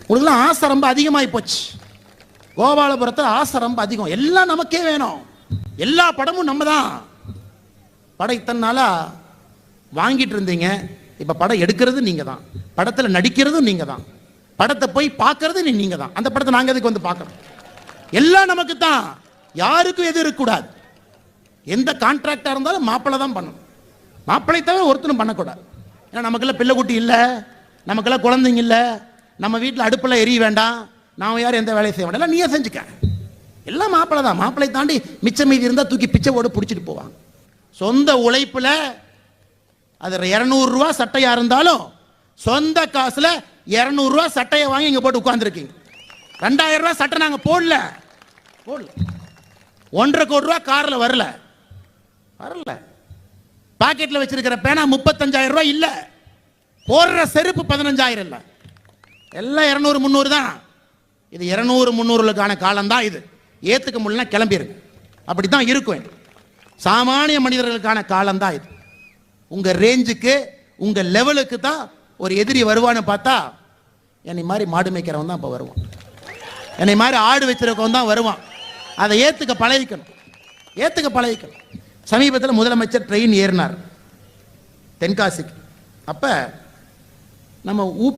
உங்களுக்குலாம் ஆசை ரொம்ப அதிகமாகி போச்சு. கோபாலபுரத்தில் ஆசை ரொம்ப அதிகம். எல்லாம் நமக்கே வேணும், எல்லா படமும் நம்ம தான். படம் இத்தனை நாளா வாங்கிட்டு இருந்தீங்க, இப்போ படம் எடுக்கிறது நீங்கள் தான், படத்தில் நடிக்கிறதும் நீங்கள் தான், படத்தை போய் பார்க்கறது நீங்கள் தான். அந்த படத்தை நாங்கள் எதுக்கு வந்து பார்க்கணும்? எல்லாம் நமக்கு தான், யாருக்கும் எது இருக்கக்கூடாது. எந்த கான்ட்ராக்டாக இருந்தாலும் மாப்பிள்ளை தான் பண்ணணும். மாப்பிள்ளை தவிர ஒருத்தனும் பண்ணக்கூடாது. ஏன்னா நமக்கெல்லாம் பிள்ளை குட்டி இல்லை, நமக்கெல்லாம் குழந்தைங்க இல்லை, நம்ம வீட்டில் அடுப்பில் எரிய வேண்டாம், நான் யாரும் எந்த வேலையை செய்ய வேண்டாம், நீயே செஞ்சுக்க. எல்லாம் மாப்பிள்ளை தான். மாப்பிள்ளை தாண்டி மிச்சம் மீதி இருந்தால் தூக்கி பிச்சை ஓடு பிடிச்சிட்டு போவாங்க. சொந்த உழைப்பில் அது 200 ரூபா சட்டையாக இருந்தாலும் சொந்த காசில் 200 ரூபா சட்டையை வாங்கி இங்கே போட்டு உட்காந்துருக்கீங்க. 2000 ரூபா சட்டை நாங்கள் போடல. 1.5 கோடி ரூபா காரில் வரல. பாக்கெட்டில் வச்சிருக்கிற பேனா 35,000 ரூபாய் இல்லை. போடுற செருப்பு 15,000 இல்லை. எல்லாம் 200 300 தான். இது 200 300க்கான காலம் தான். இது ஏற்றுக்க முடியலன்னா கிளம்பிடுங்க. அப்படி தான் இருக்கும். சாமானிய மனிதர்களுக்கான காலம் தான் இது. உங்கள் ரேஞ்சுக்கு உங்கள் லெவலுக்கு தான் ஒரு எதிரி வருவான்னு பார்த்தா என்னை மாதிரி மாடு மேய்க்கிறவன் தான் இப்போ வருவான். என்னை மாதிரி ஆடு வச்சிருக்கவன் தான் வருவான். அதை ஏற்றுக்க பழகிக்கணும். சமீபத்தில் முதலமைச்சர் ட்ரெயின் ஏறினார் தென்காசிக்கு. அப்போ நம்ம